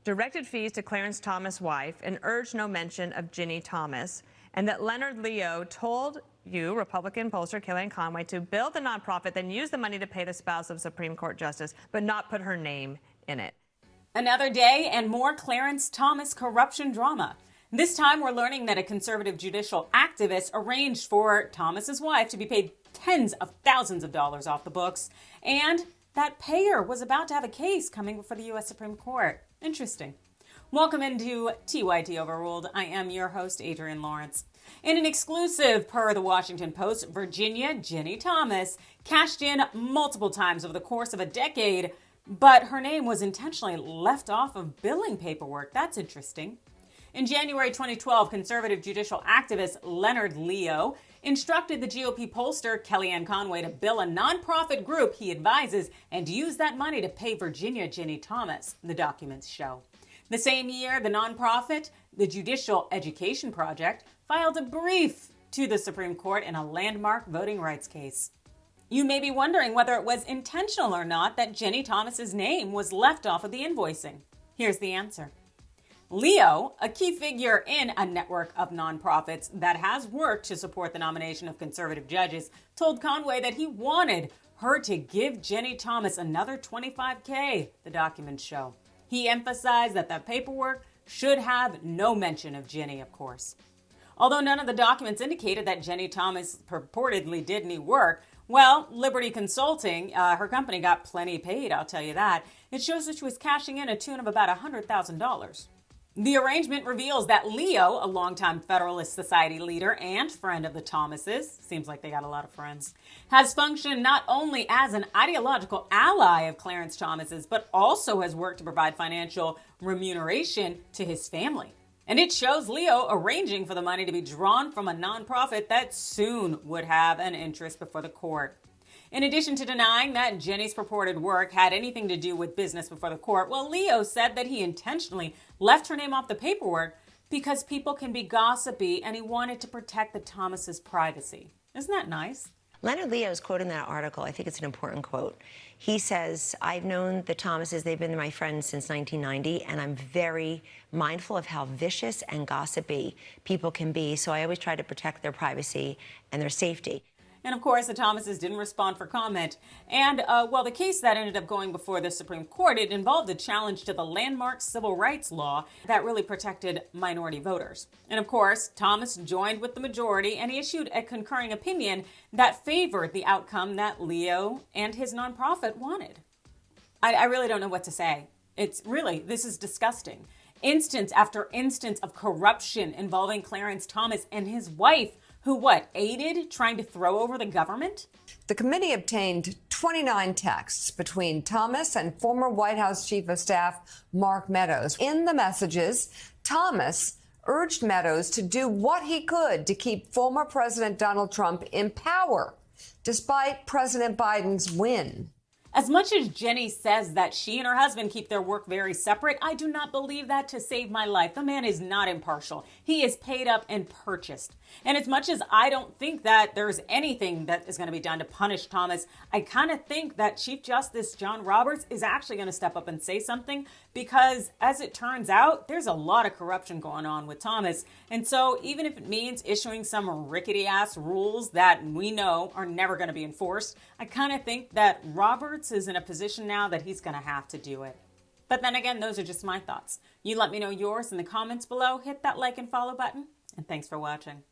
directed fees to Clarence Thomas' wife, and urged no mention of Ginni Thomas, and that Leonard Leo told you, Republican pollster Kellyanne Conway, to build the nonprofit, then use the money to pay the spouse of Supreme Court Justice, but not put her name in it. Another day and more Clarence Thomas corruption drama. This time we're learning that a conservative judicial activist arranged for Thomas's wife to be paid tens of thousands of dollars off the books, and that payer was about to have a case coming before the U.S. Supreme Court. Interesting. Welcome into TYT Overruled. I am your host, Adrienne Lawrence. In an exclusive per the Washington Post, Virginia Ginni Thomas cashed in multiple times over the course of a decade, but her name was intentionally left off of billing paperwork. That's interesting. In January 2012, conservative judicial activist Leonard Leo instructed the GOP pollster Kellyanne Conway to bill a nonprofit group he advises and use that money to pay Virginia Ginni Thomas, the documents show. The same year, the nonprofit, the Judicial Education Project, filed a brief to the Supreme Court in a landmark voting rights case. You may be wondering whether it was intentional or not that Ginni Thomas's name was left off of the invoicing. Here's the answer. Leo, a key figure in a network of nonprofits that has worked to support the nomination of conservative judges, told Conway that he wanted her to give Ginni Thomas another $25K, the documents show. He emphasized that the paperwork should have no mention of Ginni, of course. Although none of the documents indicated that Ginni Thomas purportedly did any work, well, Liberty Consulting, her company, got plenty paid, I'll tell you that. It shows that she was cashing in a tune of about $100,000. The arrangement reveals that Leo, a longtime Federalist Society leader and friend of the Thomases, seems like they got a lot of friends, has functioned not only as an ideological ally of Clarence Thomas's, but also has worked to provide financial remuneration to his family. And it shows Leo arranging for the money to be drawn from a nonprofit that soon would have an interest before the court. In addition to denying that Ginni's purported work had anything to do with business before the court, well, Leo said that he intentionally left her name off the paperwork because people can be gossipy and he wanted to protect the Thomases' privacy. Isn't that nice? Leonard Leo is quoted in that article. I think it's an important quote. He says, I've known the Thomases, they've been my friends since 1990, and I'm very mindful of how vicious and gossipy people can be, so I always try to protect their privacy and their safety. And of course, the Thomases didn't respond for comment. And, the case that ended up going before the Supreme Court, it involved a challenge to the landmark civil rights law that really protected minority voters. And of course, Thomas joined with the majority and he issued a concurring opinion that favored the outcome that Leo and his nonprofit wanted. I really don't know what to say. This is disgusting. Instance after instance of corruption involving Clarence Thomas and his wife, who aided trying to throw over the government? The committee obtained 29 texts between Thomas and former White House Chief of Staff Mark Meadows. In the messages, Thomas urged Meadows to do what he could to keep former President Donald Trump in power, despite President Biden's win. As much as Ginni says that she and her husband keep their work very separate, I do not believe that to save my life. The man is not impartial. He is paid up and purchased. And as much as I don't think that there's anything that is going to be done to punish Thomas, I kind of think that Chief Justice John Roberts is actually going to step up and say something because, as it turns out, there's a lot of corruption going on with Thomas. And so even if it means issuing some rickety-ass rules that we know are never going to be enforced, I kind of think that Roberts is in a position now that he's going to have to do it. But then again, those are just my thoughts. You let me know yours in the comments below. Hit that like and follow button. And thanks for watching.